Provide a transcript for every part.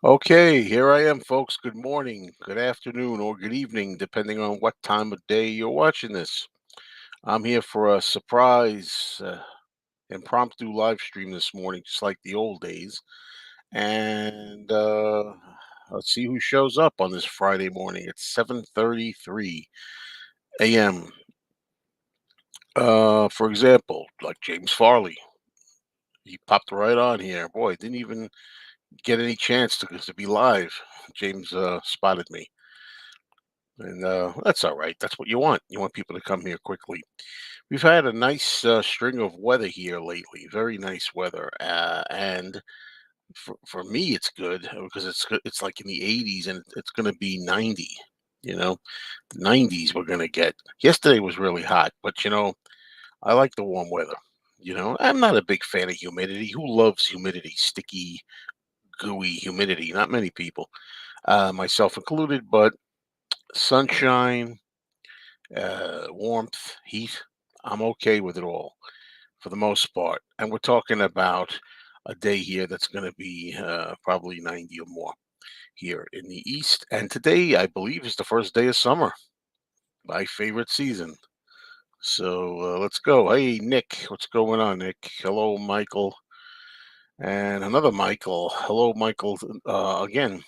Okay, here I am, folks. Good morning, good afternoon, or good evening, depending on what time of day you're watching this. I'm here for a surprise impromptu live stream this morning, just like the old days. And let's see who shows up on this Friday morning. It's 7:33 a.m. For example, like James Farley. He popped right on here. Boy, didn't even get any chance to be live. James spotted me. And that's all right. That's what you want. You want people to come here quickly. We've had a nice string of weather here lately. Very nice weather, and for me, it's good because it's like in the 80s, and it's going to be 90. You know, 90s we're going to get. Yesterday was really hot, but I like the warm weather. I'm not a big fan of humidity. Who loves humidity? Sticky, gooey humidity. Not many people, myself included. But sunshine, warmth, heat, I'm okay with it all for the most part. And we're talking about a day here that's going to be probably 90 or more here in the East. And today, I believe, is the first day of summer, my favorite season. So let's go. Hey, Nick, what's going on, Nick? Hello, Michael. And another Michael. Hello, Michael, again.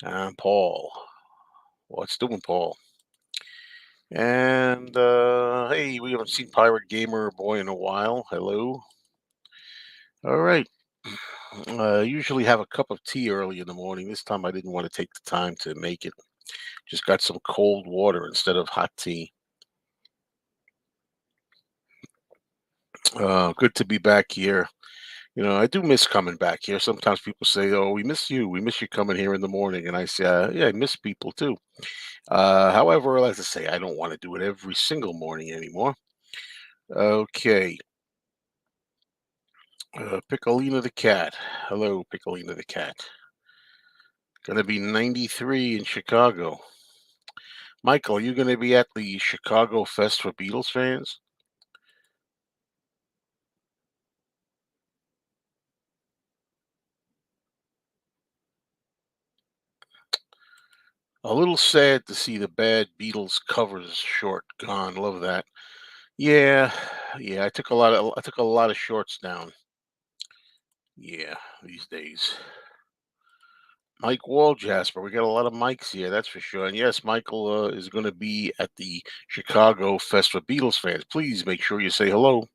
And Paul. What's doing, Paul? And hey, we haven't seen Pirate Gamer Boy in a while. Hello. All right. Usually have a cup of tea early in the morning. This time I didn't want to take the time to make it. Just got some cold water instead of hot tea. Good to be back here. I do miss coming back here. Sometimes people say, "Oh, we miss you. We miss you coming here in the morning." And I say, "Yeah, I miss people too." However, as I say, I don't want to do it every single morning anymore. Okay. Piccolina the cat. Hello, Piccolina the cat. Gonna be 93 in Chicago. Michael, are you gonna be at the Chicago Fest for Beatles fans? A little sad to see the bad Beatles covers short gone. Love that. Yeah, yeah. I took a lot of shorts down. Yeah, these days. Mike Wall, Jasper. We got a lot of mics here, that's for sure. And yes, Michael is going to be at the Chicago Fest for Beatles fans. Please make sure you say hello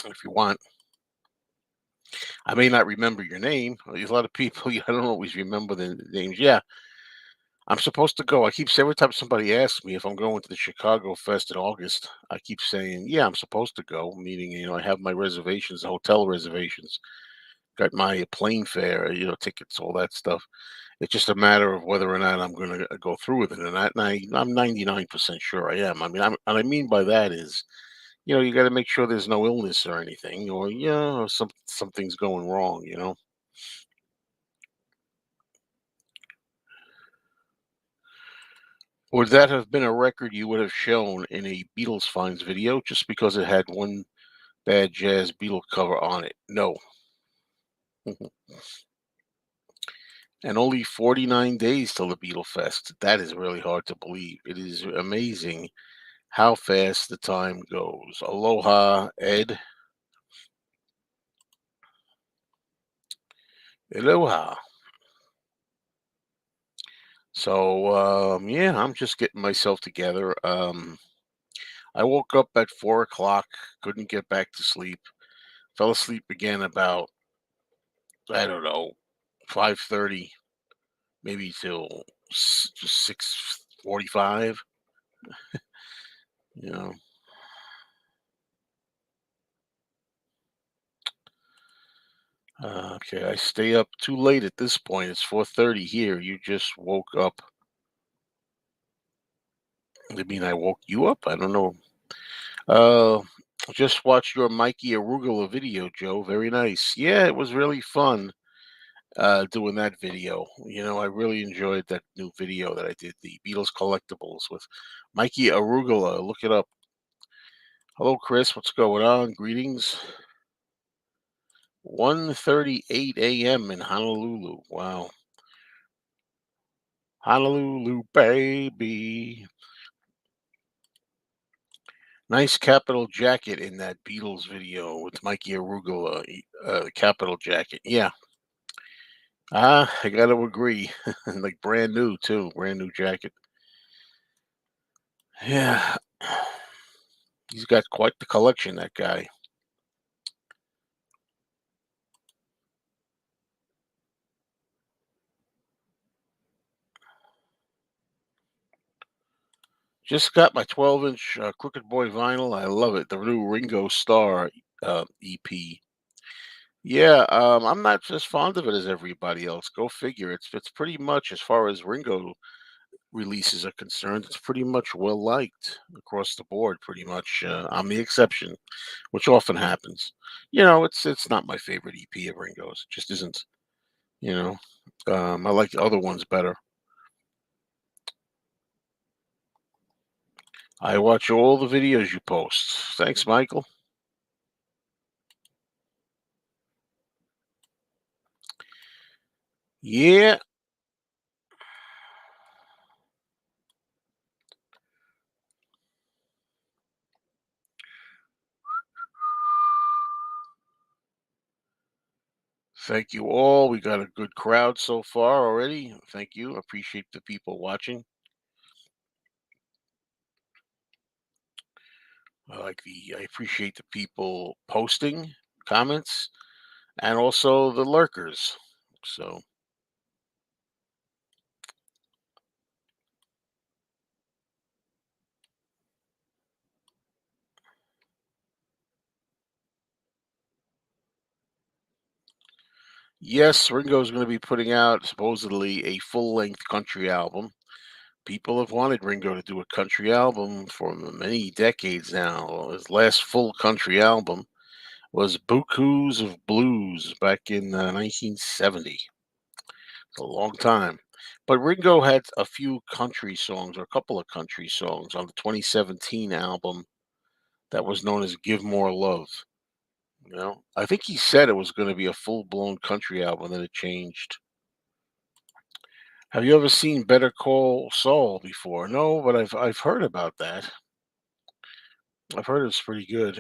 if you want. I may not remember your name. There's a lot of people. I don't always remember the names. Yeah, I'm supposed to go. I keep every time somebody asks me if I'm going to the Chicago Fest in August, I keep saying, "Yeah, I'm supposed to go." Meaning, I have my reservations, hotel reservations, got my plane fare, tickets, all that stuff. It's just a matter of whether or not I'm going to go through with it, I'm 99% sure I am. I mean, what I mean by that is, you got to make sure there's no illness or anything, or or something's going wrong. Would that have been a record you would have shown in a Beatles finds video just because it had one bad jazz Beatle cover on it? No. And only 49 days till the Beatle Fest. That is really hard to believe. It is amazing how fast the time goes. Aloha, Ed. Aloha. So, yeah, I'm just getting myself together. I woke up at 4 o'clock, couldn't get back to sleep, fell asleep again about, I don't know, 5:30, maybe till 6:45. You know, okay, I stay up too late at this point. It's 4:30 here. You just woke up. I mean, I woke you up? I don't know. Uh, just watched your Mikey Arugula video, Joe. Very nice. Yeah, it was really fun doing that video. I really enjoyed that new video that I did, the Beatles collectibles with Mikey Arugula. Look it up. Hello, Chris. What's going on? Greetings. 1:38 a.m. in Honolulu. Wow. Honolulu, baby. Nice Capital jacket in that Beatles video with Mikey Arugula, Capital jacket. Yeah. I got to agree. Like brand new too, brand new jacket. Yeah. He's got quite the collection, that guy. Just got my 12-inch Crooked Boy vinyl. I love it. The new Ringo Star EP. Yeah, I'm not as fond of it as everybody else. Go figure. It's pretty much, as far as Ringo releases are concerned, it's pretty much well liked across the board. Pretty much, I'm the exception, which often happens. It's not my favorite EP of Ringo's. It just isn't. You know, I like the other ones better. I watch all the videos you post. Thanks, Michael. Yeah, thank you all. We got a good crowd so far already. Thank you. Appreciate the people watching. I appreciate the people posting comments and also the lurkers. So, yes, Ringo's going to be putting out supposedly a full-length country album. People have wanted Ringo to do a country album for many decades now. His last full country album was Bukus of Blues back in 1970. It's a long time. But Ringo had a few country songs, or a couple of country songs, on the 2017 album that was known as Give More Love. I think he said it was going to be a full blown country album, then it changed. Have you ever seen Better Call Saul before? No, but I've heard about that. I've heard it's pretty good.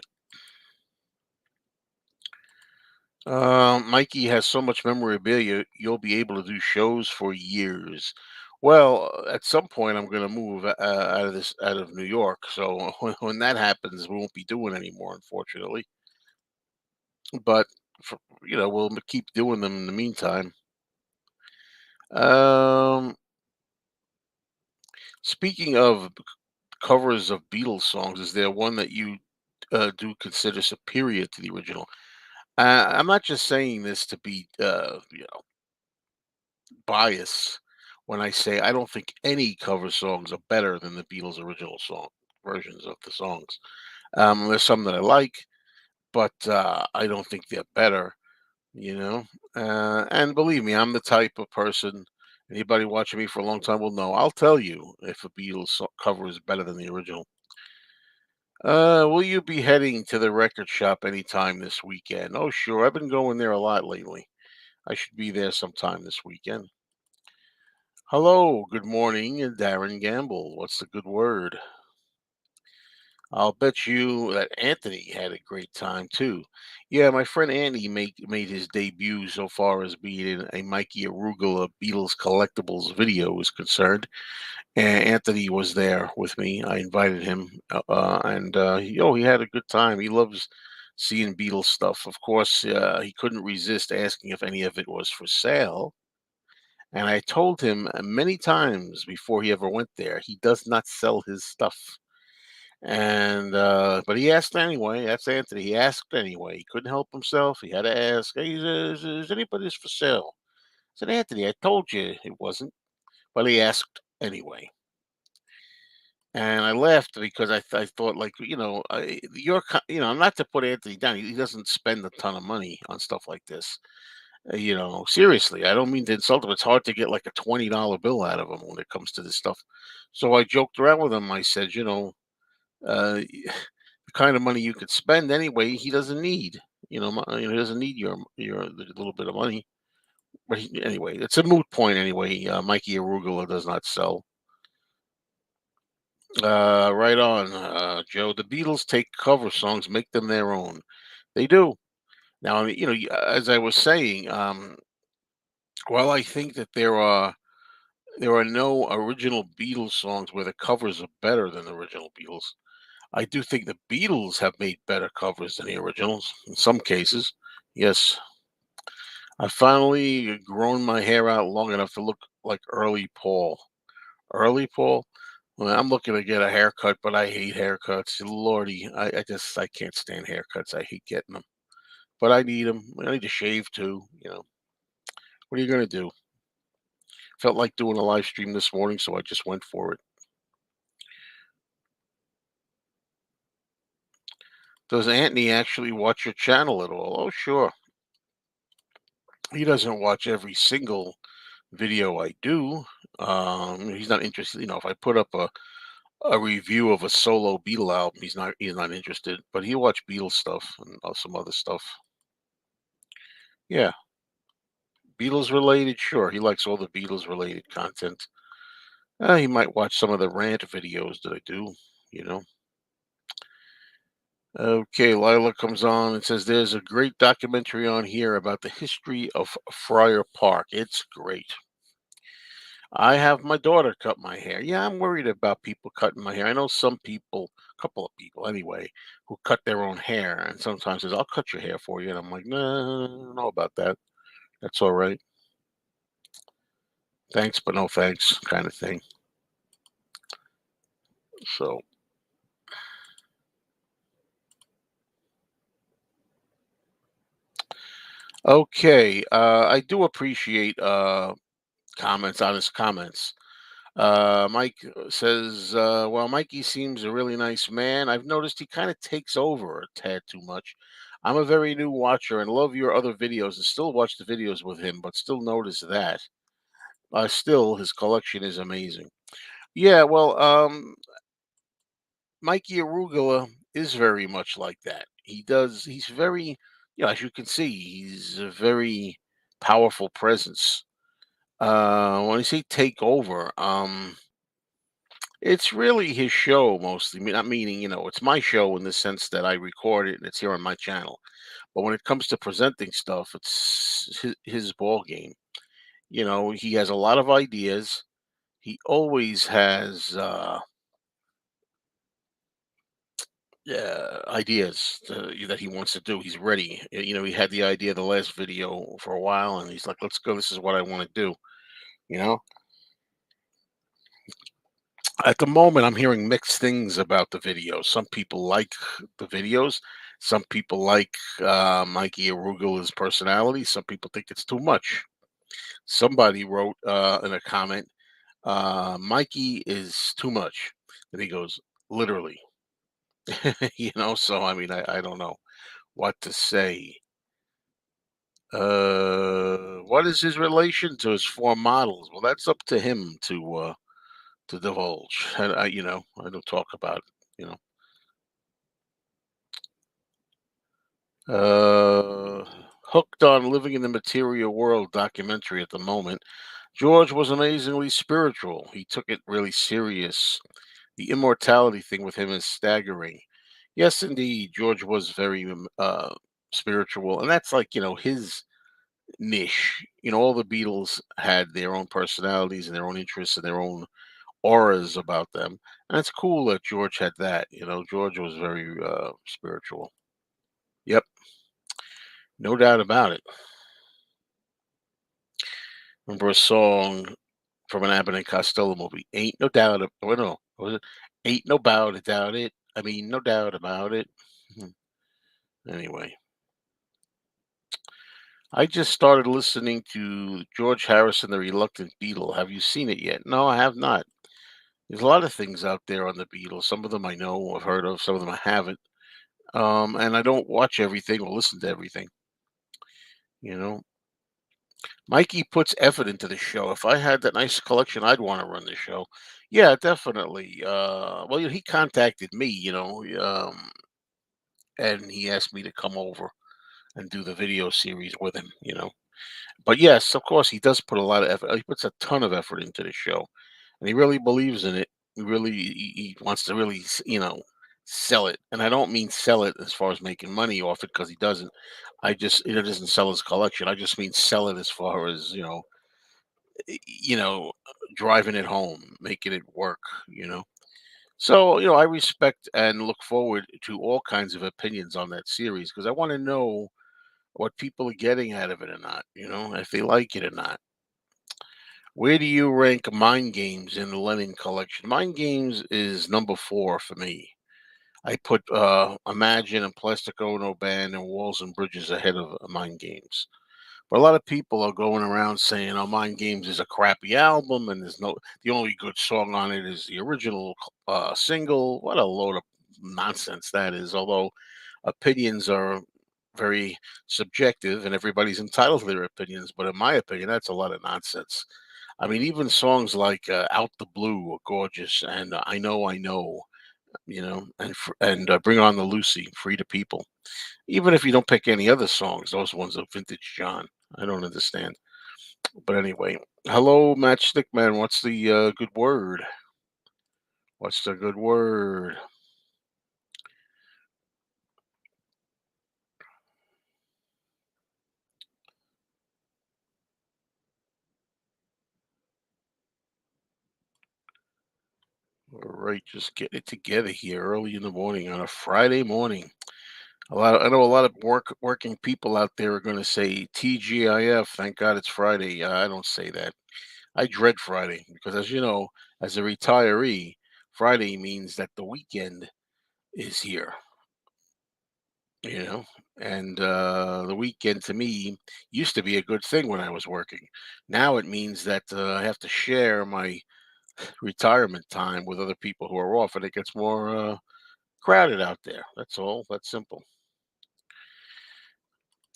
Mikey has so much memorabilia, you'll be able to do shows for years. Well, at some point, I'm going to move out of New York. So when that happens, we won't be doing anymore, unfortunately. But for, we'll keep doing them in the meantime. Um, Speaking of covers of Beatles songs, is there one that you do consider superior to the original? I'm not just saying this to be, bias when I say I don't think any cover songs are better than the Beatles' original song versions of the songs. There's some that I like, but I don't think they're better. You know, and believe me, I'm the type of person. Anybody watching me for a long time will know. I'll tell you if a Beatles cover is better than the original. Will you be heading to the record shop anytime this weekend? Oh, sure. I've been going there a lot lately. I should be there sometime this weekend. Hello, good morning, Darren Gamble. What's the good word? I'll bet you that Anthony had a great time too. Yeah, my friend Andy made his debut so far as being in a Mikey Arugula Beatles collectibles video is concerned. And Anthony was there with me. I invited him, he had a good time. He loves seeing Beatles stuff. Of course, he couldn't resist asking if any of it was for sale. And I told him many times before he ever went there, he does not sell his stuff. And but he asked anyway. That's Anthony. He asked anyway. He couldn't help himself. He had to ask. Hey, is anybody's for sale? I said, Anthony, I told you it wasn't. But he asked anyway. And I laughed because I thought, like, not to put Anthony down. He doesn't spend a ton of money on stuff like this. Seriously, I don't mean to insult him. It's hard to get like a $20 bill out of him when it comes to this stuff. So I joked around with him. I said, the kind of money you could spend anyway, he doesn't need. He doesn't need your little bit of money. But anyway, it's a moot point anyway. Mikey Arugula does not sell. Right on, Joe. The Beatles take cover songs, make them their own. They do. Now, I mean, as I was saying, while I think that there are no original Beatles songs where the covers are better than the original Beatles, I do think the Beatles have made better covers than the originals in some cases. Yes, I finally grown my hair out long enough to look like early Paul. Early Paul? Well, I'm looking to get a haircut, but I hate haircuts. Lordy, I can't stand haircuts. I hate getting them, but I need them. I need to shave too. What are you gonna do? Felt like doing a live stream this morning, so I just went for it. Does Anthony actually watch your channel at all? Oh, sure. He doesn't watch every single video I do. He's not interested. If I put up a review of a solo Beatle album, he's not interested. But he watch Beatles stuff and some other stuff. Yeah, Beatles related. Sure, he likes all the Beatles related content. He might watch some of the rant videos that I do. You know. Okay, Lila comes on and says there's a great documentary on here about the history of Friar Park. It's great. I have my daughter cut my hair. Yeah, I'm worried about people cutting my hair. I know some people, a couple of people anyway, who cut their own hair and sometimes says, I'll cut your hair for you. And I'm like, nah, I don't know about that. That's all right. Thanks, but no thanks, kind of thing. So, okay. I do appreciate comments, honest comments. Mike says, well, Mikey seems a really nice man. I've noticed he kind of takes over a tad too much. I'm a very new watcher and love your other videos and still watch the videos with him, but still notice that. Still, his collection is amazing. Yeah, well, Mikey Arugula is very much like that. He's very, as you can see, he's a very powerful presence. When I say take over, it's really his show mostly. Not meaning, it's my show in the sense that I record it and it's here on my channel. But when it comes to presenting stuff, it's his ball game. He has a lot of ideas. He always has ideas that he wants to do. He's ready. He had the idea of the last video for a while, and he's like, "Let's go. This is what I want to do." You know. At the moment, I'm hearing mixed things about the videos. Some people like the videos. Some people like Mikey Arugula's personality. Some people think it's too much. Somebody wrote in a comment, "Mikey is too much," and he goes, "Literally." So I mean, I don't know what to say. What is his relation to his four models? Well, that's up to him to divulge. I don't talk about it. Hooked on Living in the Material World documentary at the moment. George was amazingly spiritual. He took it really serious. The immortality thing with him is staggering. Yes, indeed, George was very spiritual, and that's like his niche. All the Beatles had their own personalities and their own interests and their own auras about them, and it's cool that George had that. George was very spiritual. Yep, no doubt about it. Remember a song from an Abbott and Costello movie? Ain't no doubt. Oh no, what was it? Ain't no doubt about it. I mean, no doubt about it. Mhm. Anyway, I just started listening to George Harrison, The Reluctant Beatle. Have you seen it yet? No, I have not. There's a lot of things out there on the Beatles. Some of them I know, I've heard of. Some of them I haven't. And I don't watch everything or listen to everything. You know, Mikey puts effort into the show. If I had that nice collection, I'd want to run the show. Yeah, definitely. Well, he contacted me, and he asked me to come over and do the video series with him. But yes, of course, he does put a lot of effort. He puts a ton of effort into the show, and he really believes in it. He wants to really sell it, and I don't mean sell it as far as making money off it because he doesn't. I just He doesn't sell his collection. I just mean sell it as far as driving it home, making it work. You know. So, I respect and look forward to all kinds of opinions on that series because I want to know what people are getting out of it or not, if they like it or not. Where do you rank Mind Games in the Lennon collection? Mind Games is number 4 for me. I put Imagine and Plastic Ono Band and Walls and Bridges ahead of Mind Games. But a lot of people are going around saying, "Oh, Mind Games is a crappy album, and the only good song on it is the original single." What a load of nonsense that is! Although opinions are very subjective, and everybody's entitled to their opinions, but in my opinion, that's a lot of nonsense. I mean, even songs like "Out the Blue" are gorgeous, and I Know," and "Bring On the Lucy," "Free to People." Even if you don't pick any other songs, those ones are vintage John. I don't understand. But anyway, hello, Matchstick Man. What's the good word? What's the good word? All right, just get it together here early in the morning on a Friday morning. I know a lot of working people out there are going to say TGIF. Thank God it's Friday. I don't say that. I dread Friday because, as you know, as a retiree, Friday means that the weekend is here. you know and the weekend to me used to be a good thing when I was working. Now it means that I have to share my retirement time with other people who are off, and it gets more crowded out there. That's all. That's simple.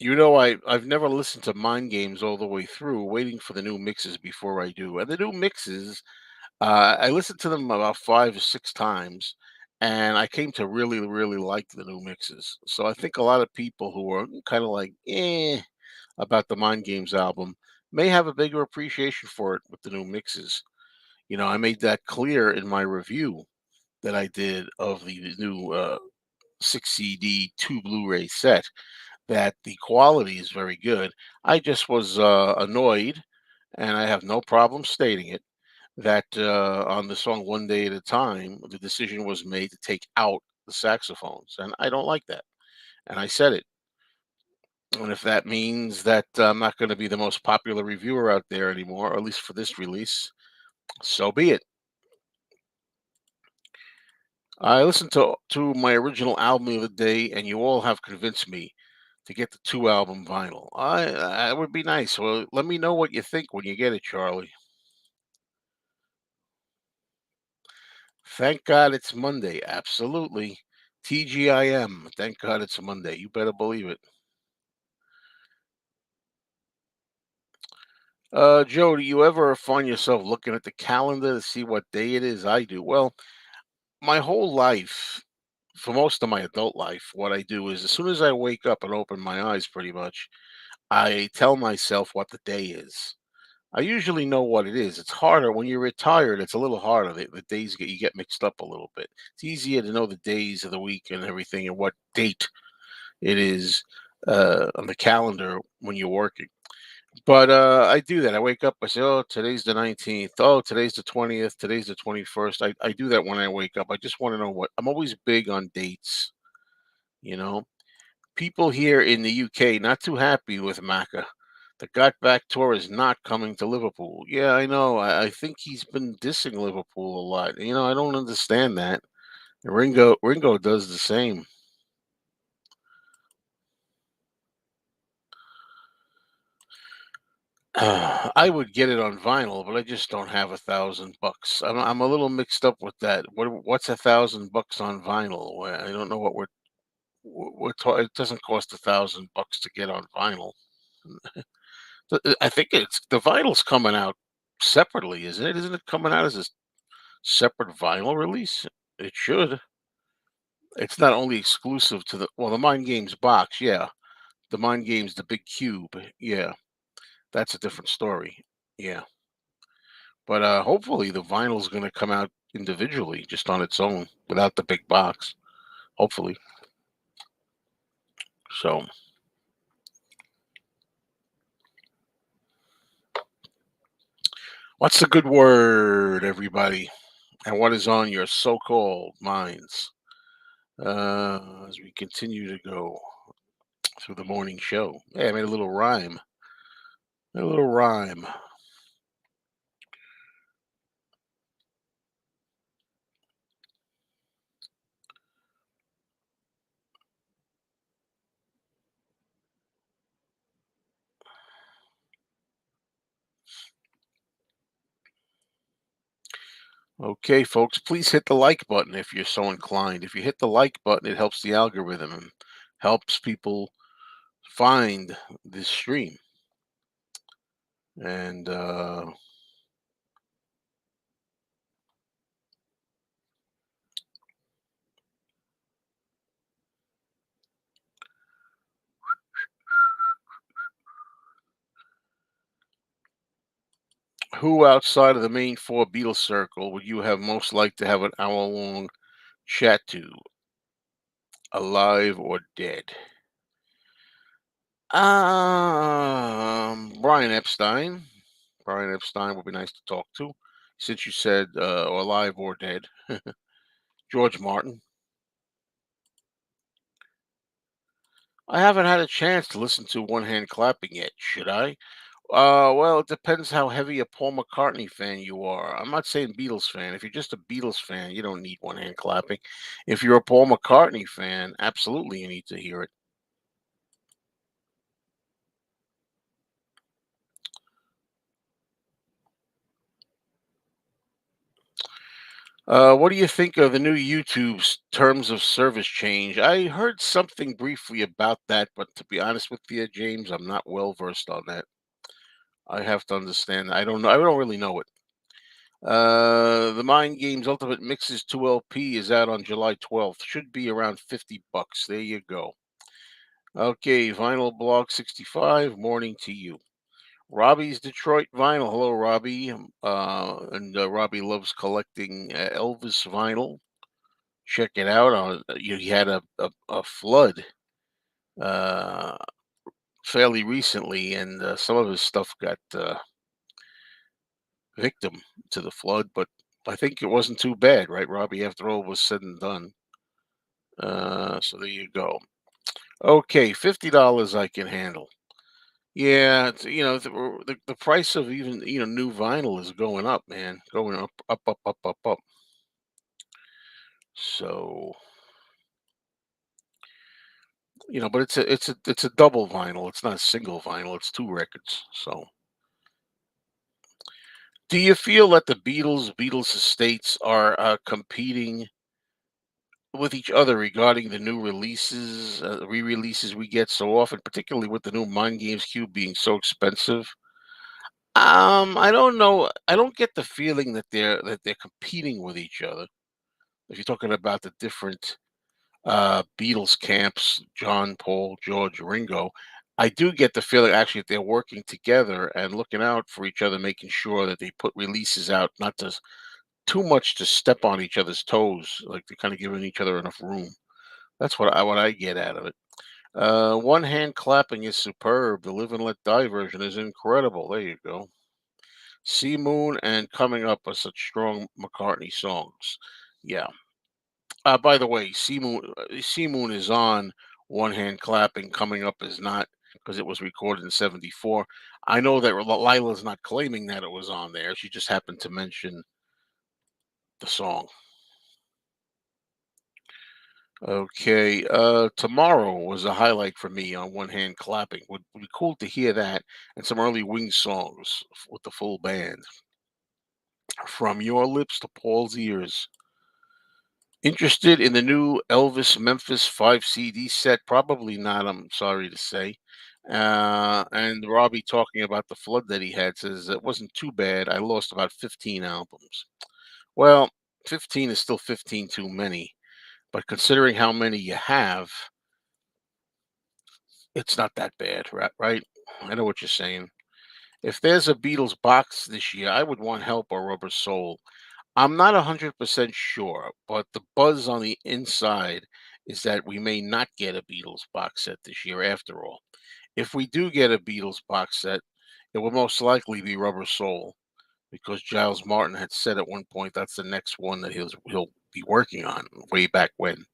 I've never listened to Mind Games all the way through, waiting for the new mixes before I do. And the new mixes, I listened to them about 5 or 6 times, and I came to really, really like the new mixes. So I think a lot of people who are kind of like, about the Mind Games album may have a bigger appreciation for it with the new mixes. I made that clear in my review that I did of the new 6 CD 2 Blu-ray set, that the quality is very good. I just was annoyed, and I have no problem stating it, that on the song One Day at a Time, the decision was made to take out the saxophones. And I don't like that. And I said it. And if that means that I'm not going to be the most popular reviewer out there anymore, or at least for this release, so be it. I listened to my original album the other day, and you all have convinced me to get the 2 album vinyl. I would be nice. Well, let me know what you think when you get it, Charlie. Thank God it's Monday. Absolutely. TGIM. Thank God it's Monday. You better believe it. Joe, do you ever find yourself looking at the calendar to see what day it is? I do. Well, my whole life, for most of my adult life, what I do is as soon as I wake up and open my eyes, pretty much, I tell myself what the day is. I usually know what it is. It's harder when you're retired. It's a little harder. The days you get mixed up a little bit. It's easier to know the days of the week and everything and what date it is on the calendar when you're working. But I do that. I wake up. I say, "Oh, today's the 19th. Oh, today's the 20th. Today's the 21st." I do that when I wake up. I just want to know what. I'm always big on dates. You know, People here in the UK not too happy with Macca. The Got Back tour is not coming to Liverpool. Yeah, I know. I think he's been dissing Liverpool a lot. I don't understand that. Ringo does the same. I would get it on vinyl, but I just don't have $1,000. I'm a little mixed up with that. What's $1,000 on vinyl? I don't know what it doesn't cost $1,000 to get on vinyl. I think it's the vinyl's coming out separately, isn't it? Isn't it coming out as a separate vinyl release? It should. It's not only exclusive to the Mind Games box, yeah, The Mind Games, the big cube. Yeah, that's a different story. Yeah, but hopefully the vinyl's going to come out individually, just on its own, without the big box. Hopefully. So, what's the good word, everybody? And what is on your so-called minds as we continue to go through the morning show? Hey, I made a little rhyme. A little rhyme. Okay, folks, please hit the like button if you're so inclined. If you hit the like button, it helps the algorithm and helps people find this stream. And who outside of the main four Beatles circle would you have most liked to have an hour-long chat to, alive or dead? Brian Epstein. Brian Epstein would be nice to talk to, since you said or alive or dead. George Martin. I haven't had a chance to listen to One Hand Clapping yet. Should I? Well, it depends how heavy a Paul McCartney fan you are. I'm not saying Beatles fan. If you're just a Beatles fan, you don't need One Hand Clapping. If you're a Paul McCartney fan, absolutely you need to hear it. What do you think of the new YouTube's terms of service change? I heard something briefly about that, but to be honest with you, James, I'm not well versed on that. I have to understand. I don't know. I don't really know it. The Mind Games Ultimate Mixes 2 LP is out on July 12th. Should be around $50. There you go. Okay, Vinyl Blog 65. Morning to you. Robbie's Detroit Vinyl. Hello, Robbie. And Robbie loves collecting Elvis vinyl. Check it out. He had a flood uh, fairly recently, and some of his stuff got victim to the flood, but I think it wasn't too bad, right, Robbie? After all was said and done. So there you go. Okay, $50 I can handle. Yeah, the price of even new vinyl is going up, man, going up, up, up, up, up, up. So but it's a double vinyl. It's not a single vinyl. It's two records. So, do you feel that the Beatles estates are competing with each other regarding the new releases, re-releases we get so often, particularly with the new Mind Games Cube being so expensive? I don't know. I don't get the feeling that they're competing with each other. If you're talking about the different Beatles camps, John, Paul, George, Ringo, I do get the feeling actually that they're working together and looking out for each other, making sure that they put releases out, not to too much to step on each other's toes, like they're kind of giving each other enough room. That's what I get out of it. One hand clapping is superb. The Live and Let Die version is incredible. There you go. Sea Moon and Coming Up are such strong McCartney songs. Yeah. By the way, Sea Moon is on One Hand Clapping. Coming Up is not, because it was recorded in '74. I know that Lila's not claiming that it was on there. She just happened to mention the song. Okay. Tomorrow was a highlight for me on One Hand Clapping. Would be cool to hear that and some early Wings songs with the full band. From your lips to Paul's ears. Interested in the new Elvis Memphis 5 CD set? Probably not, I'm sorry to say. And Robbie talking about the flood that he had says it wasn't too bad. I lost about 15 albums. Well, 15 is still 15 too many, but considering how many you have, It's not that bad, right? I know what you're saying. If there's a Beatles box this year, I would want Help or Rubber Soul. I'm not 100% sure, but the buzz on the inside is that we may not get a Beatles box set this year after all. If we do get a Beatles box set, it will most likely be Rubber Soul because Giles Martin had said at one point that's the next one that he'll be working on way back when.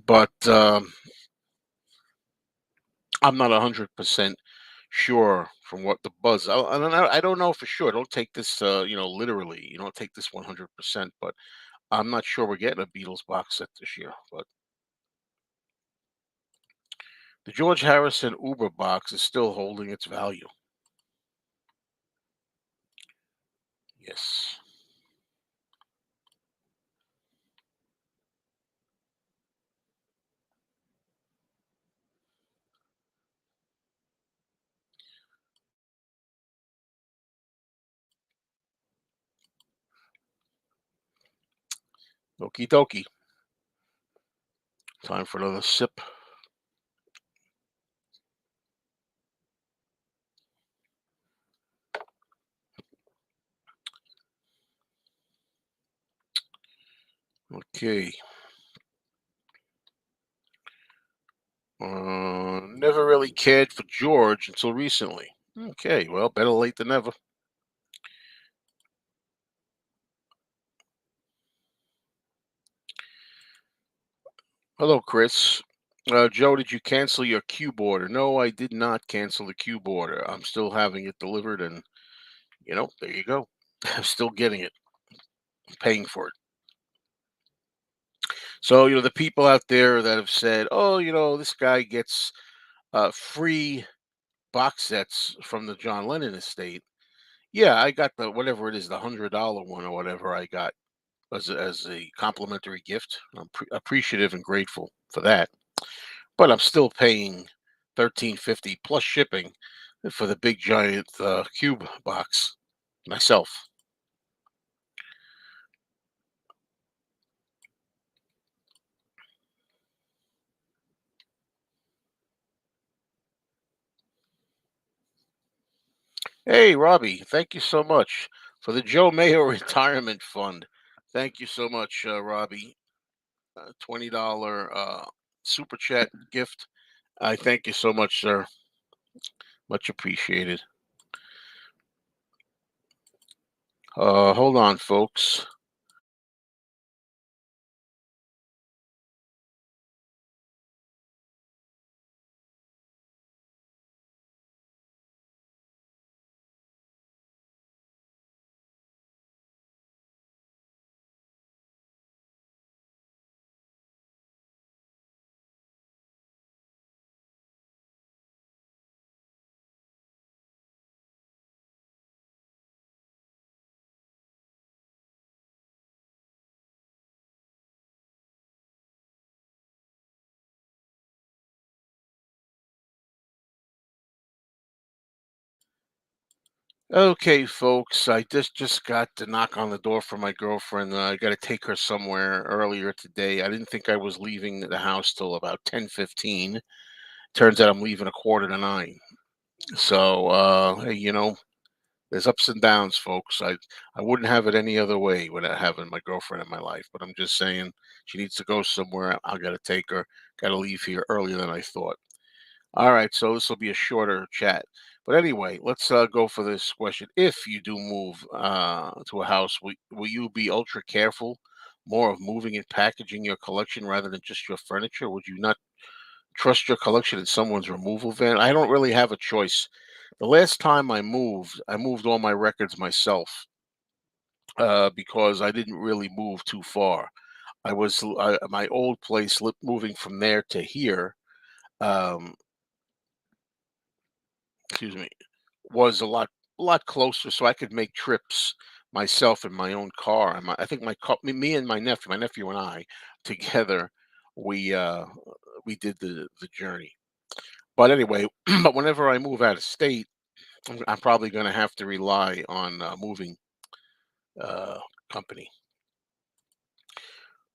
But I'm not 100% sure from what the buzz. I don't know for sure. Don't take this, literally. You don't take this 100%. But I'm not sure we're getting a Beatles box set this year. But the George Harrison Uber box is still holding its value. Yes. Okie dokie. Time for another sip. Okay. Never really cared for George until recently. Okay, well, better late than never. Hello, Chris. Joe, did you cancel your cube order? No, I did not cancel the cube order. I'm still having it delivered, and there you go. I'm still getting it, paying for it. So, the people out there that have said, "Oh, this guy gets free box sets from the John Lennon estate." Yeah, I got the whatever it is, the $100 one or whatever I got as a complimentary gift. I'm appreciative and grateful for that. But I'm still paying 13.50 plus shipping for the big giant cube box myself. Hey, Robbie, thank you so much for the Joe Mayo Retirement Fund. Thank you so much, Robbie. $20 super chat gift. I thank you so much, sir. Much appreciated. Hold on, folks. Okay, folks, I just got the knock on the door from my girlfriend. I got to take her somewhere earlier today. I didn't think I was leaving the house till about 10:15. Turns out I'm leaving a quarter to nine. So, hey, there's ups and downs, folks. I wouldn't have it any other way without having my girlfriend in my life. But I'm just saying, she needs to go somewhere. I got to take her. Got to leave here earlier than I thought. All right, so this will be a shorter chat. But anyway, let's go for this question. If you do move to a house, will you be ultra careful, more of moving and packaging your collection rather than just your furniture? Would you not trust your collection in someone's removal van? I don't really have a choice. The last time I moved all my records myself because I didn't really move too far. My old place, moving from there to here. Um, excuse me, was a lot closer, so I could make trips myself in my own car. I think me and my nephew and I together, we uh, we did the journey. But anyway, but whenever I move out of state, I'm probably going to have to rely on moving uh, company.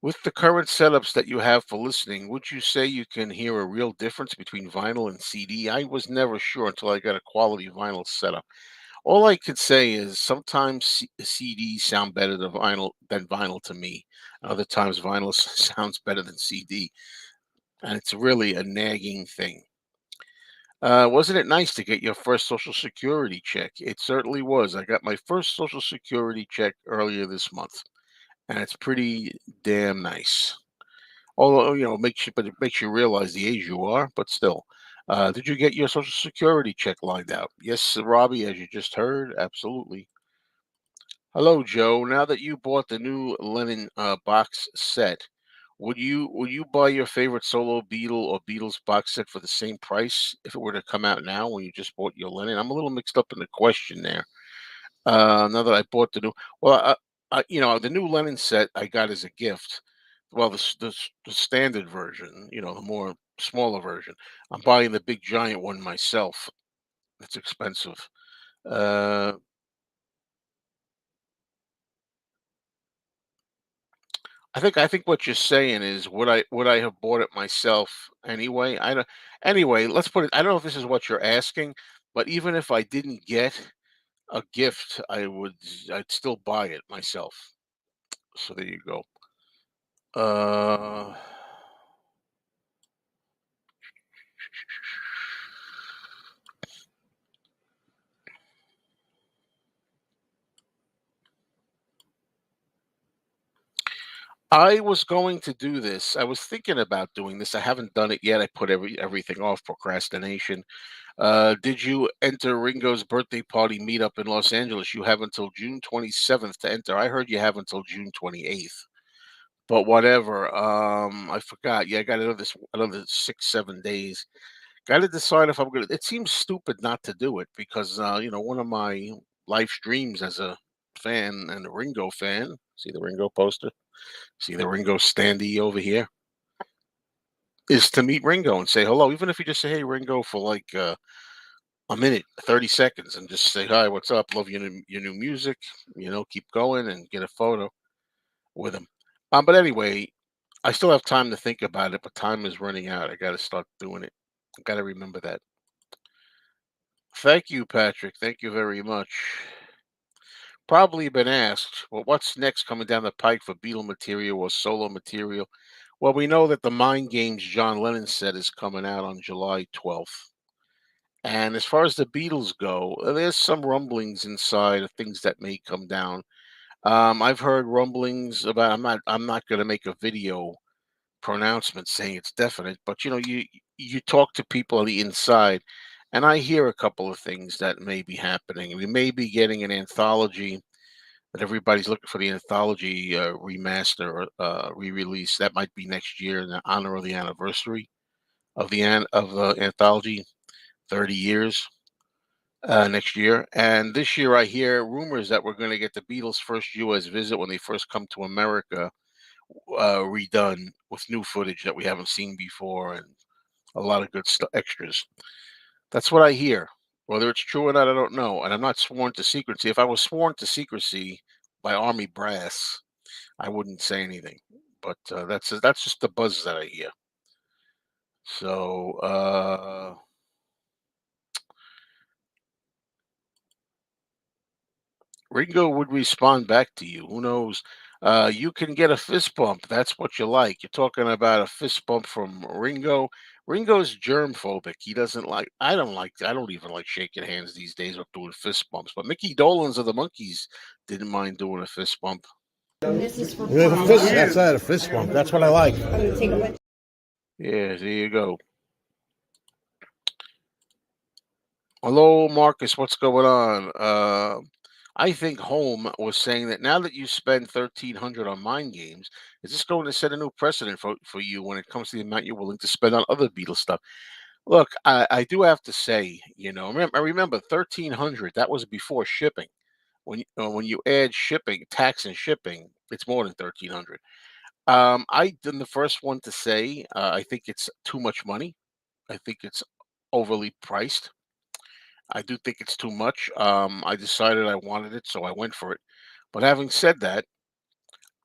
With the current setups that you have for listening, would you say you can hear a real difference between vinyl and CD? I was never sure until I got a quality vinyl setup. All I could say is sometimes CDs sound better than vinyl to me. Other times vinyl sounds better than CD, and it's really a nagging thing. Wasn't it nice to get your first Social Security check? It certainly was. I got my first Social Security check earlier this month, and it's pretty damn nice. Although, it makes you realize the age you are, but still. Did you get your Social Security check lined out? Yes, Robbie, as you just heard, absolutely. Hello, Joe. Now that you bought the new Lennon box set, would you buy your favorite solo Beatle or Beatles box set for the same price if it were to come out now when you just bought your Lennon? I'm a little mixed up in the question there. Now that I bought the new, well, the new Lennon set I got as a gift. Well, the standard version, the more smaller version. I'm buying the big giant one myself. It's expensive. Uh, I think what you're saying is would I have bought it myself anyway? I don't Anyway, let's put it, I don't know if this is what you're asking, but even if I didn't get a gift, I'd still buy it myself. So there you go. Uh I was going to do this. I was thinking about doing this. I haven't done it yet. I put everything off, procrastination. Did you enter Ringo's birthday party meetup in Los Angeles? You have until June 27th to enter. I heard you have until June 28th. But whatever. I forgot. Yeah, I got another 6, 7 days. Got to decide if I'm gonna. It seems stupid not to do it because one of my life's dreams as a fan and a Ringo fan. See the Ringo poster. See the Ringo standee over here. Is to meet Ringo and say hello, even if you just say, "Hey, Ringo," for like a minute, 30 seconds, and just say, "Hi, what's up? Love your new music." Keep going and get a photo with him. But anyway, I still have time to think about it, but time is running out. I got to start doing it. I got to remember that. Thank you, Patrick. Thank you very much. Probably been asked, well, what's next coming down the pike for Beatle material or solo material? Well, we know that the Mind Games John Lennon set is coming out on July 12th. And as far as the Beatles go, there's some rumblings inside of things that may come down. I've heard rumblings about. I'm not going to make a video pronouncement saying it's definite, but you talk to people on the inside, and I hear a couple of things that may be happening. We may be getting an anthology that everybody's looking for, the anthology remaster or re-release. That might be next year in honor of the anniversary of the anthology, 30 years next year. And this year, I hear rumors that we're going to get the Beatles' first U.S. visit when they first come to America, redone with new footage that we haven't seen before and a lot of good stuff, extras. That's what I hear. Whether it's true or not, I don't know. And I'm not sworn to secrecy. If I was sworn to secrecy by Army brass, I wouldn't say anything. But that's just the buzz that I hear. So Ringo would respond back to you. Who knows? You can get a fist bump. That's what you like. You're talking about a fist bump from Ringo. Ringo's germ phobic. He doesn't like. I don't like. I don't even like shaking hands these days or doing fist bumps. But Mickey Dolenz of the Monkees didn't mind doing a fist bump. This is for There's a fist. That's a fist bump. That's what I like. Yeah, there you go. Hello, Marcus. What's going on? I think Home was saying that now that you spend 1,300 on mind games, is this going to set a new precedent for you when it comes to the amount you're willing to spend on other Beatles stuff? Look, I do have to say, I remember 1,300. That was before shipping. When you add shipping, tax and shipping, it's more than 1,300. I've been the first one to say I think it's too much money. I think it's overly priced. I do think it's too much. I decided I wanted it, so I went for it. But having said that,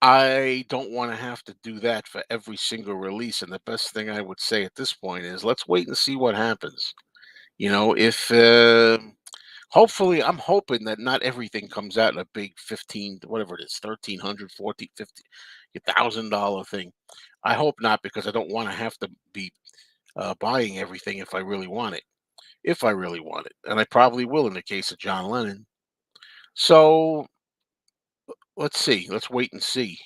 I don't want to have to do that for every single release. And the best thing I would say at this point is let's wait and see what happens. If hopefully I'm hoping that not everything comes out in a big 15, whatever it is, 1300, 14, 50, $1,000 thing. I hope not because I don't want to have to be buying everything if I really want it. If I really want it. And I probably will in the case of John Lennon. So let's see. Let's wait and see.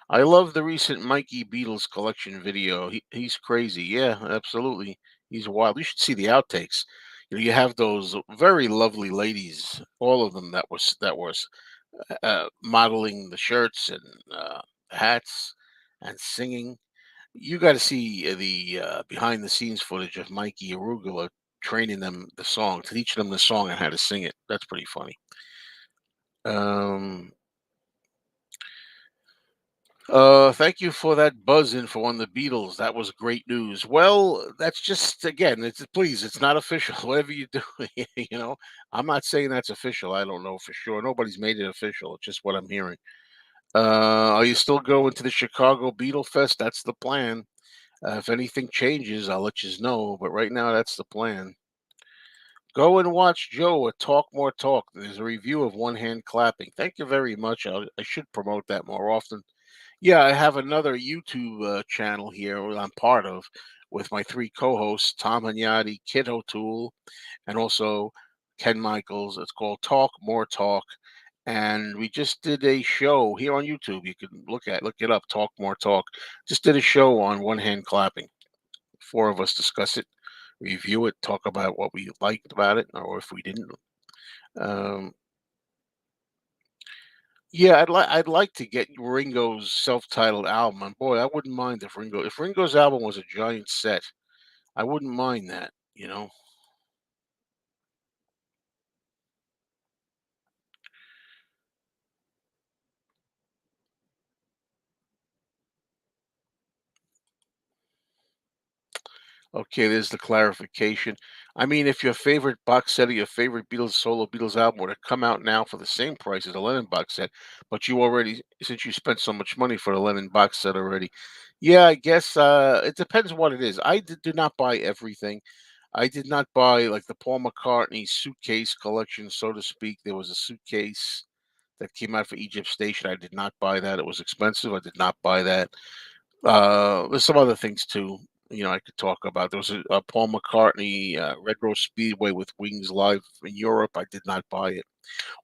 I love the recent Mikey Beatles collection video. He's crazy. Yeah, absolutely. He's wild. You should see the outtakes. You have those very lovely ladies, all of them that was modeling the shirts and hats and singing. You got to see the behind the scenes footage of Mikey Arugula training them the song, teaching them the song and how to sing it. That's pretty funny. Um, Thank you for that buzz info on the Beatles. That was great news. Well, that's just again, please, it's not official. Whatever you do, you know, I'm not saying that's official. I don't know for sure. Nobody's made it official. It's just what I'm hearing. Are you still going to the Chicago Beatle Fest? That's the plan. If anything changes, I'll let you know. But right now, that's the plan. Go and watch Joe at Talk More Talk. There's a review of One Hand Clapping. Thank you very much. I should promote that more often. Yeah, I have another YouTube channel here I'm part of with my three co-hosts, Tom Hagnotti, Kit O'Toole, and also Ken Michaels. It's called Talk More Talk. And we just did a show here on YouTube. You can look it up, Talk More Talk. Just did a show on one hand clapping. Four of us discuss it, review it, talk about what we liked about it, or if we didn't. Um, yeah, I'd like to get Ringo's self-titled album, and boy, I wouldn't mind if Ringo's album was a giant set. I wouldn't mind that. Okay, there's the clarification. I mean, if your favorite box set of your favorite Beatles solo Beatles album were to come out now for the same price as a Lennon box set, but you already since you spent so much money for the Lennon box set already, yeah, I guess it depends what it is. I did not buy everything. I did not buy like the Paul McCartney suitcase collection, so to speak. There was a suitcase that came out for Egypt Station. I did not buy that. It was expensive. I did not buy that. There's some other things too. I could talk about. There was a Paul McCartney Red Rose Speedway with Wings live in Europe. I did not buy it,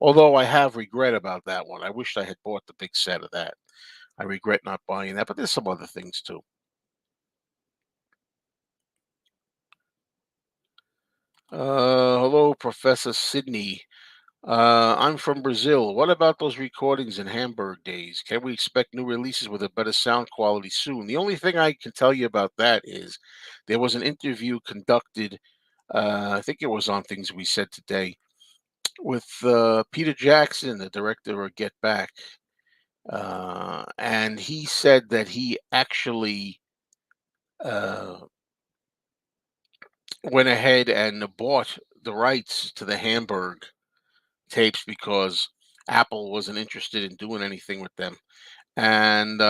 although I have regret about that one. I wished I had bought the big set of that. I regret not buying that, but there's some other things too. Hello, Professor Sydney. I'm from Brazil. What about those recordings in Hamburg days? Can we expect new releases with a better sound quality soon? The only thing I can tell you about that is there was an interview conducted, I think it was on Things We Said Today, with Peter Jackson, the director of Get Back. And he said that he actually uh, went ahead and bought the rights to the Hamburg tapes because Apple wasn't interested in doing anything with them. And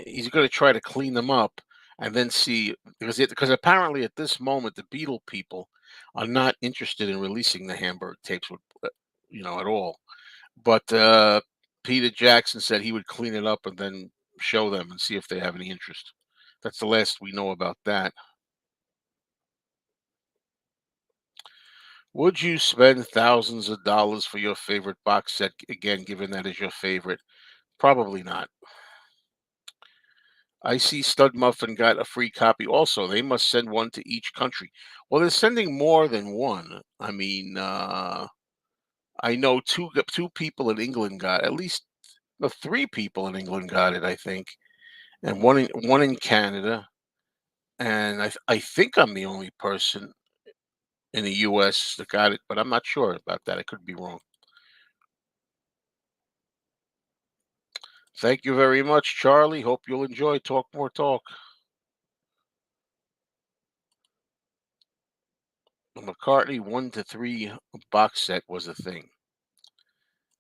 he's going to try to clean them up and then see because apparently at this moment the Beatle people are not interested in releasing the Hamburg tapes at all. But Peter Jackson said he would clean it up and then show them and see if they have any interest. That's the last we know about that. Would you spend thousands of dollars for your favorite box set again, given that is your favorite? Probably not. I see Stud Muffin got a free copy also. They must send one to each country. Well, they're sending more than one. I mean, I know two people in England got at least three people in England got it, I think, and one in Canada, and I think I'm the only person in the U.S. that got it, but I'm not sure about that. I could be wrong. Thank you very much, Charlie. Hope you'll enjoy Talk More Talk. The McCartney 1 to 3 box set was a thing.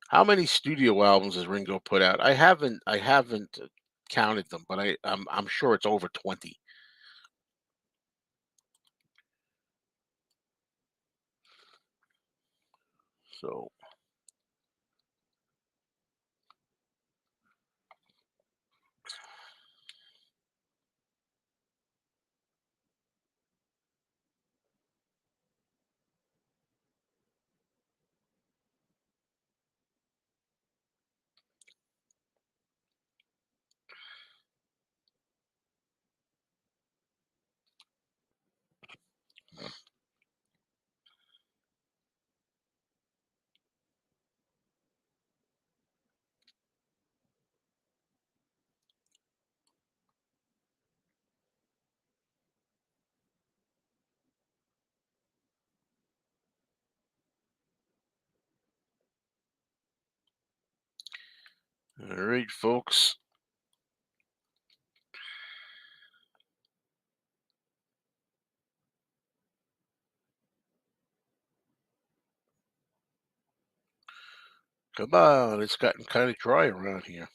How many studio albums has Ringo put out? I haven't counted them, but I'm sure it's over 20. So, all right, folks. Come on, it's gotten kind of dry around here.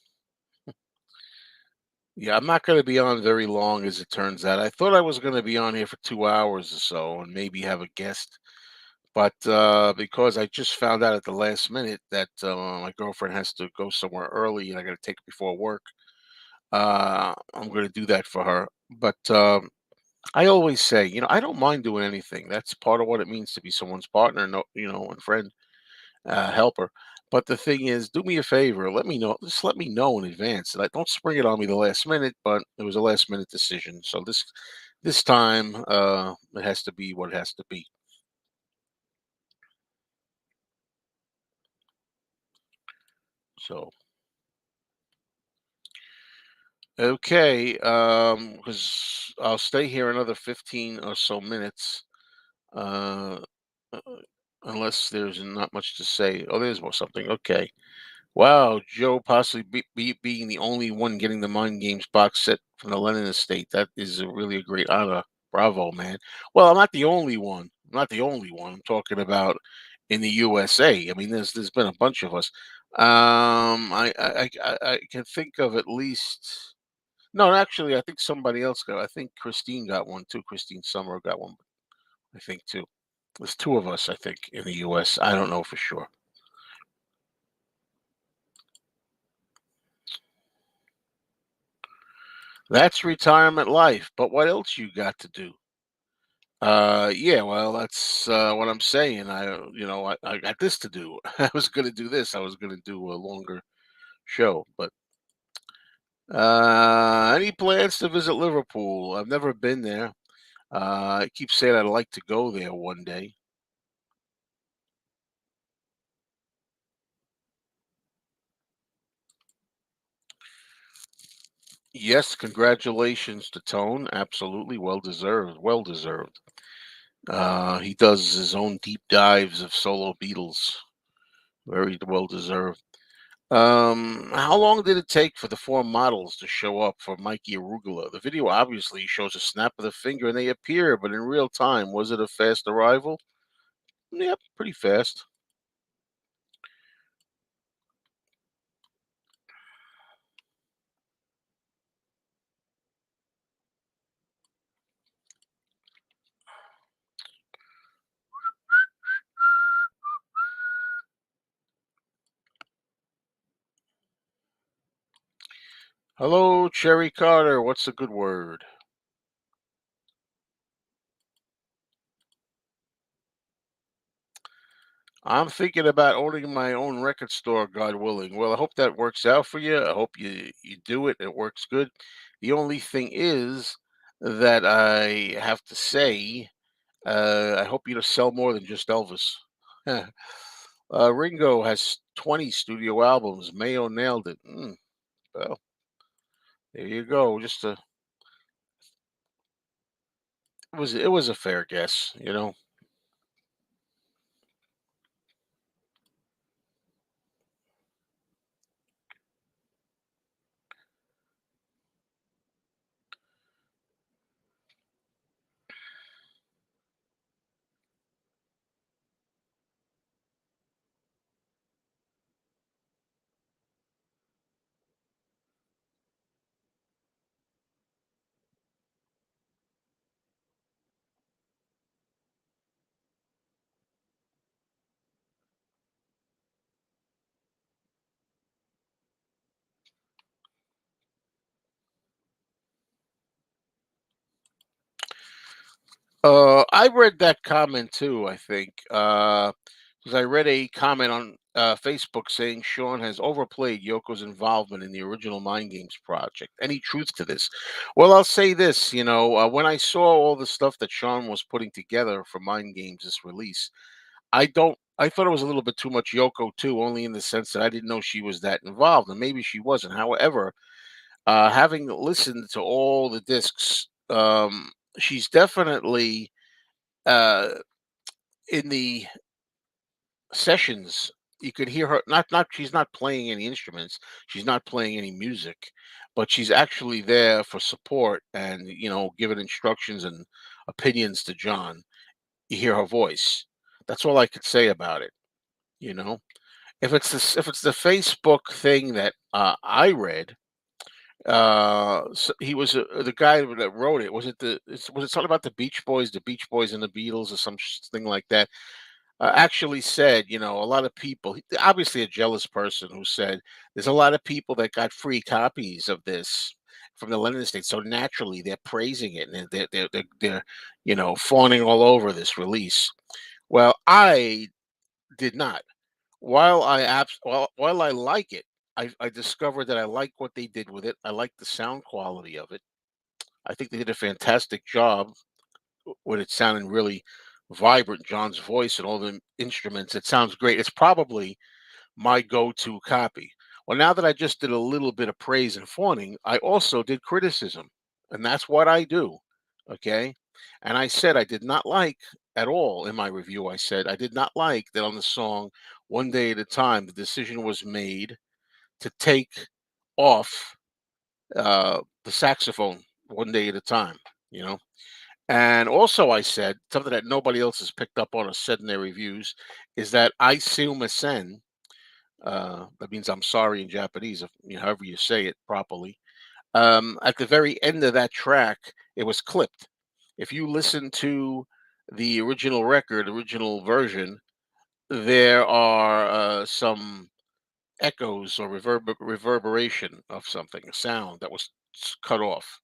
Yeah, I'm not going to be on very long, as it turns out. I thought I was going to be on here for 2 hours or so, and maybe have a guest. But because I just found out at the last minute that my girlfriend has to go somewhere early, and I got to take her before work, I'm going to do that for her. But I always say, I don't mind doing anything. That's part of what it means to be someone's partner, no, and friend, helper. But the thing is, do me a favor. Let me know. Just let me know in advance. Like, don't spring it on me the last minute. But it was a last minute decision, so this time it has to be what it has to be. So okay, because I'll stay here another 15 or so minutes, uh, uh, unless there's not much to say. Oh, there's more something. Okay. Wow, Joe possibly being the only one getting the Mind Games box set from the Lennon estate. That is really a great honor. Bravo, man. Well, I'm not the only one. I'm not the only one. I'm talking about in the USA. I mean, there's been a bunch of us. I can think of at least. No, actually, I think somebody else got. I think Christine got one too. Christine Summer got one. I think too. There's two of us, I think, in the U.S. I don't know for sure. That's retirement life. But what else you got to do? Yeah, well, that's what I'm saying. I got this to do. I was going to do this. I was going to do a longer show. But any plans to visit Liverpool? I've never been there. I keep saying I'd like to go there one day. Yes, congratulations to Tone. Absolutely, well deserved. Well deserved. He does his own deep dives of solo Beatles. Very well deserved. How long did it take for the four models to show up for Mikey Arugula? The video obviously shows a snap of the finger and they appear, but in real time, was it a fast arrival? Yep, pretty fast. Hello, Cherry Carter. What's a good word? I'm thinking about owning my own record store, God willing. Well, I hope that works out for you. I hope you do it. It works good. The only thing is that I have to say, I hope you to sell more than just Elvis. Ringo has 20 studio albums. Mayo nailed it. Well, there you go. It was a fair guess. I read that comment too, I think. 'Cause I read a comment on Facebook saying Sean has overplayed Yoko's involvement in the original Mind Games project. Any truth to this? Well, I'll say this, when I saw all the stuff that Sean was putting together for Mind Games this release, I thought it was a little bit too much Yoko too, only in the sense that I didn't know she was that involved, and maybe she wasn't. However, having listened to all the discs, she's definitely uh, in the sessions. You could hear her. Not she's not playing any instruments. She's not playing any music, but she's actually there for support and giving instructions and opinions to John. You hear her voice. That's all I could say about it. You know, if it's the Facebook thing that I read, so he was the guy that wrote it. Was it something about the Beach Boys and the Beatles, or thing like that? Actually said, a lot of people, obviously a jealous person, who said there's a lot of people that got free copies of this from the Lennon estate, so naturally they're praising it and they're fawning all over this release. Well, I did not. While I like it, I discovered that I like what they did with it. I like the sound quality of it. I think they did a fantastic job with it sounding really vibrant. John's voice and all the instruments. It sounds great. It's probably my go-to copy. Well, now that I just did a little bit of praise and fawning, I also did criticism, and that's what I do. Okay, and I said I did not like at all in my review. I said I did not like that on the song "One Day at a Time." The decision was made to take off the saxophone one day at a time. You know, and also, I said something that nobody else has picked up on or said in their reviews is that I sumimasen, that means I'm sorry in Japanese, if, however you say it properly. At the very end of that track, it was clipped. If you listen to the original record, original version, there are some echoes or reverberation of something, a sound that was cut off.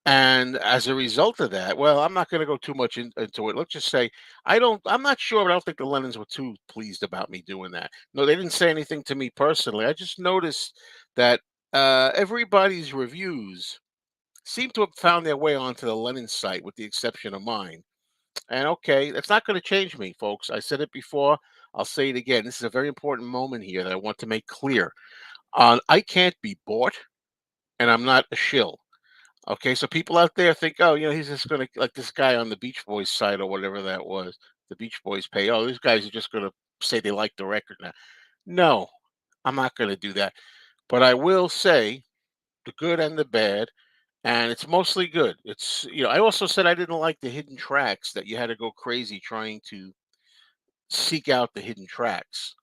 And as a result of that, well, I'm not going to go too much into it. Let's just say I'm not sure, but I don't think the Lennons were too pleased about me doing that. No, they didn't say anything to me personally. I just noticed that everybody's reviews seem to have found their way onto the Lennon site, with the exception of mine. And okay, that's not going to change me, folks. I said it before. I'll say it again. This is a very important moment here that I want to make clear. I can't be bought, and I'm not a shill. Okay, so people out there think, oh, he's just gonna, like this guy on the Beach Boys site or whatever that was, the Beach Boys pay. Oh, these guys are just gonna say they like the record now. No, I'm not gonna do that. But I will say the good and the bad, and it's mostly good. I also said I didn't like the hidden tracks, that you had to go crazy trying to seek out the hidden tracks.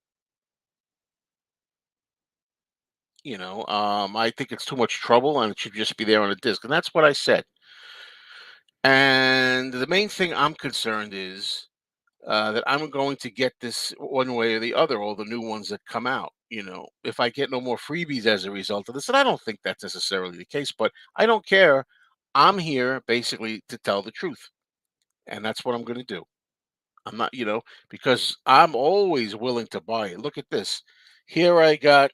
I think it's too much trouble and it should just be there on a disc. And that's what I said. And the main thing I'm concerned is that I'm going to get this one way or the other, all the new ones that come out. If I get no more freebies as a result of this, and I don't think that's necessarily the case, but I don't care. I'm here basically to tell the truth, and that's what I'm going to do. I'm not, because I'm always willing to buy it. Look at this. Here I got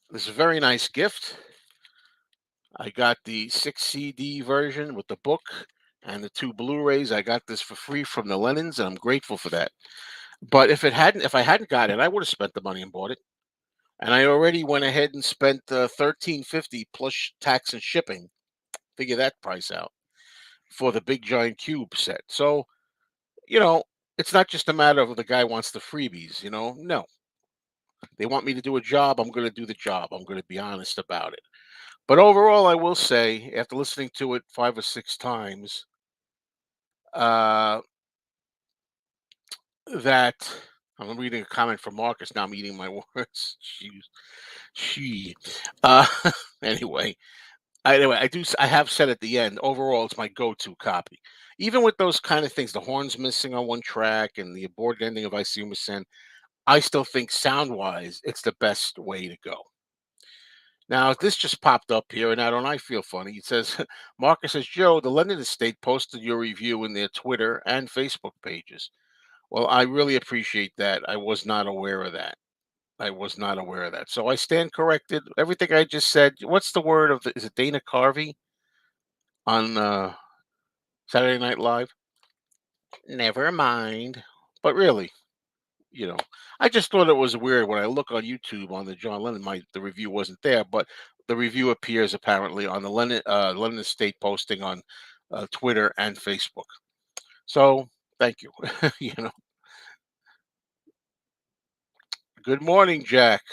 this very nice gift. I got the 6 CD version with the book and the two Blu-rays. I got this for free from the Lennons, and I'm grateful for that. But if I hadn't got it, I would have spent the money and bought it. And I already went ahead and spent 13.50 plus tax and shipping. Figure that price out for the big giant cube set. So you know, it's not just a matter of the guy wants the freebies. No, they want me to do a job. I'm going to do the job. I'm going to be honest about it. But overall, I will say, after listening to it 5 or 6 times, uh, that I'm reading a comment from Marcus. Now I'm eating my words. She. Uh, anyway, I have said at the end. Overall, it's my go-to copy. Even with those kind of things, the horns missing on one track and the aborted ending of I See You, I still think sound-wise, it's the best way to go. Now, this just popped up here, and now don't I feel funny? It says, Marcus says, Joe, the London estate posted your review in their Twitter and Facebook pages. Well, I really appreciate that. I was not aware of that. I was not aware of that. So I stand corrected. Everything I just said. What's the word of is it Dana Carvey on Saturday Night Live? Never mind. But really, you know, I just thought it was weird when I look on YouTube on the John Lennon. The review wasn't there, but the review appears apparently on the Lennon Estate posting on Twitter and Facebook. So thank you. you know, good morning, Jack.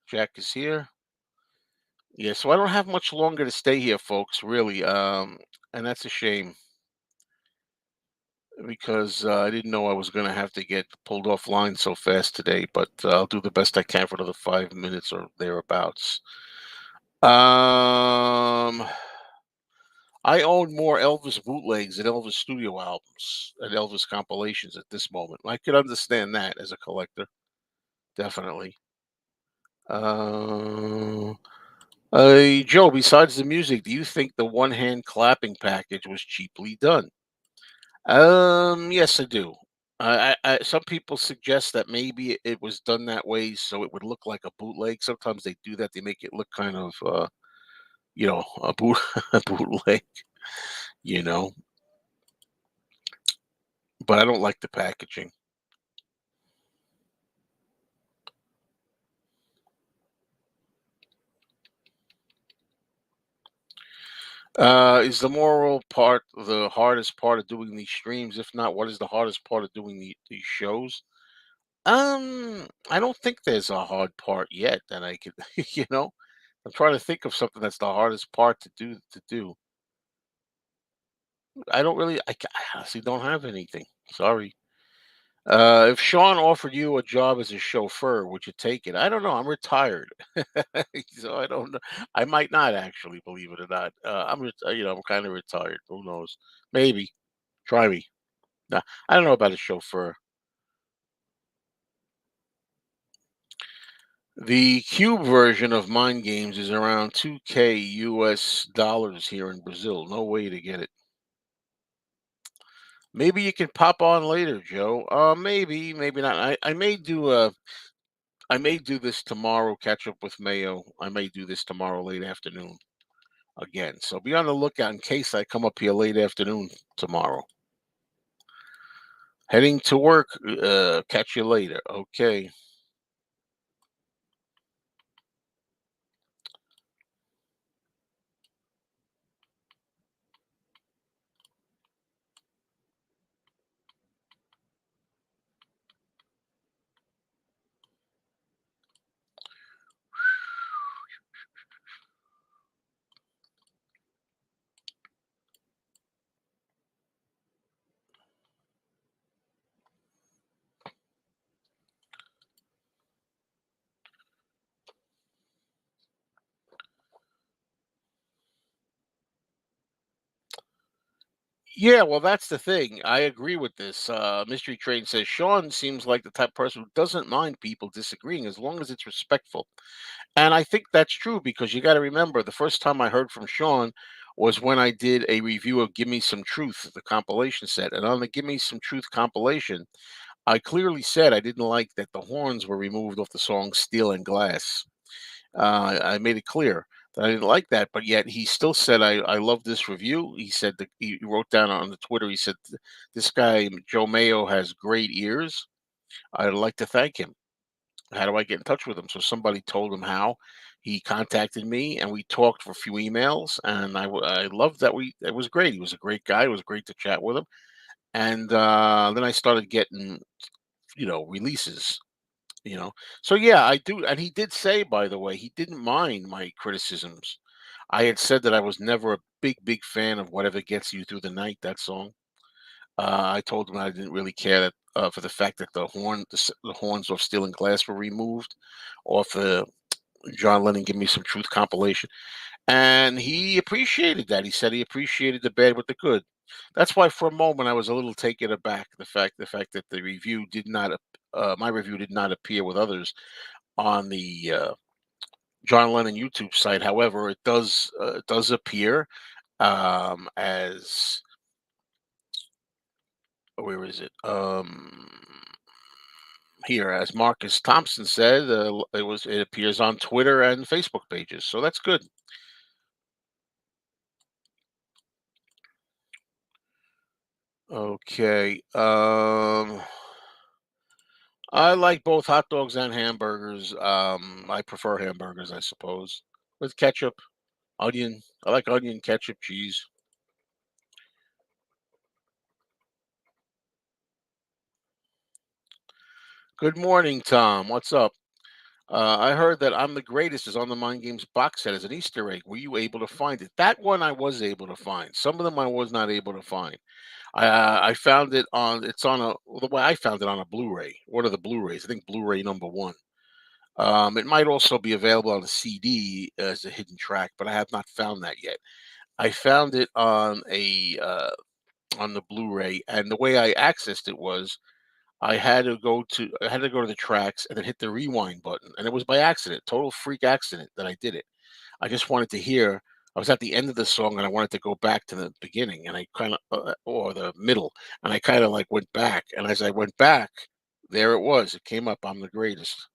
Jack is here. Yeah, so I don't have much longer to stay here, folks. Really, and that's a shame because I didn't know I was going to have to get pulled offline so fast today. But I'll do the best I can for another 5 minutes or thereabouts. Um, I own more Elvis bootlegs than Elvis studio albums and Elvis compilations at this moment. I could understand that as a collector, definitely. Uh, Joe, besides the music, do you think the one hand clapping package was cheaply done? Yes, I do. Some people suggest that maybe it was done that way so it would look like a bootleg. Sometimes they do that. They make it look kind of, a a bootleg, you know. But I don't like the packaging. Is the moral part the hardest part of doing these streams? If not, what is the hardest part of doing these shows? I don't think there's a hard part yet that I could, you know. I'm trying to think of something that's the hardest part to do. I don't really, I honestly don't have anything. Sorry. If Sean offered you a job as a chauffeur, would you take it? I don't know. I'm retired, so I don't know. I might not actually, believe it or not. I'm kind of retired. Who knows? Maybe. Try me. Nah, I don't know about a chauffeur. The cube version of Mind Games is around 2K US dollars here in Brazil. No way to get it. Maybe you can pop on later, Joe. Maybe, maybe not. I may do this tomorrow, catch up with Mayo. I may do this tomorrow late afternoon again. So be on the lookout in case I come up here late afternoon tomorrow. Heading to work. Catch you later. Okay. Yeah, well, that's the thing. I agree with this. Mystery Train says Sean seems like the type of person who doesn't mind people disagreeing as long as it's respectful. And I think that's true because you got to remember the first time I heard from Sean was when I did a review of Give Me Some Truth, the compilation set. And on the Give Me Some Truth compilation, I clearly said I didn't like that the horns were removed off the song Steel and Glass. I made it clear that I didn't like that, but yet he still said, I love this review. He said that he wrote down on the Twitter, he said, this guy, Joe Mayo, has great ears. I'd like to thank him. How do I get in touch with him? So somebody told him how. He contacted me and we talked for a few emails. And I loved that it was great. He was a great guy. It was great to chat with him. And then I started getting, releases so yeah, I do, and he did say, by the way, he didn't mind my criticisms. I had said that I was never a big fan of Whatever Gets You Through the Night, that song. I told him I didn't really care for the fact that the horns of Steel and Glass were removed off the John Lennon Give Me Some Truth compilation, and he appreciated that. He said he appreciated the bad with the good. That's why for a moment I was a little taken aback the fact that my review did not appear with others on the John Lennon YouTube site. However, it does appear as where is it? Here, as Marcus Thompson said, it appears on Twitter and Facebook pages, so that's good. Okay. I like both hot dogs and hamburgers. I prefer hamburgers, I suppose, with ketchup, onion. I like onion, ketchup, cheese. Good morning, Tom. What's up? I heard that I'm the Greatest is on the Mind Games box set as an Easter egg. Were you able to find it? That one I was able to find. Some of them I was not able to find. I found it on. It's on a. Well, the way I found it on a Blu-ray. One of the Blu-rays. I think Blu-ray number one. It might also be available on a CD as a hidden track, but I have not found that yet. I found it on the Blu-ray, and the way I accessed it was I had to go to the tracks and then hit the rewind button, and it was by accident, total freak accident that I did it. I just wanted to hear. I was at the end of the song and I wanted to go back to the beginning, and I kind of or the middle, and I kind of like went back, and as I went back, there it was. It came up. I'm the greatest.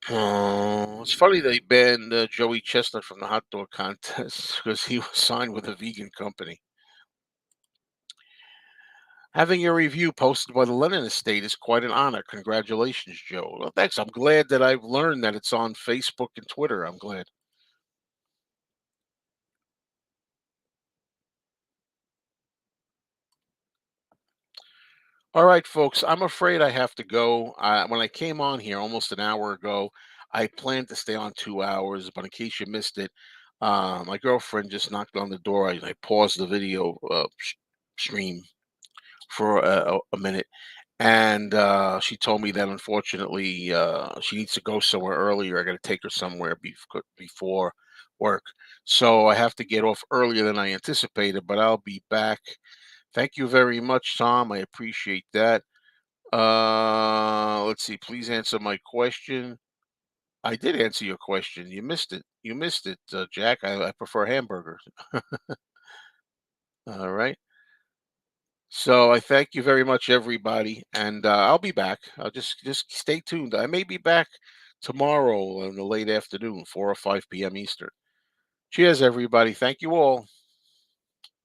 Oh, it's funny they banned Joey Chestnut from the hot dog contest because he was signed with a vegan company. Having your review posted by the Lennon Estate is quite an honor. Congratulations, Joe. Well, thanks. I'm glad that I've learned that it's on Facebook and Twitter. I'm glad. All right, folks. I'm afraid I have to go. When I came on here almost an hour ago, I planned to stay on 2 hours, but in case you missed it, my girlfriend just knocked on the door. I paused the video stream for a minute, and she told me that unfortunately she needs to go somewhere earlier. I got to take her somewhere before work, so I have to get off earlier than I anticipated. But I'll be back. Thank you very much, Tom. I appreciate that. Let's see. Please answer my question. I did answer your question. You missed it. You missed it, Jack. I prefer hamburgers. All right. So I thank you very much, everybody, and I'll be back. I'll just stay tuned. I may be back tomorrow in the late afternoon, 4 or 5 p.m. Eastern. Cheers, everybody. Thank you all.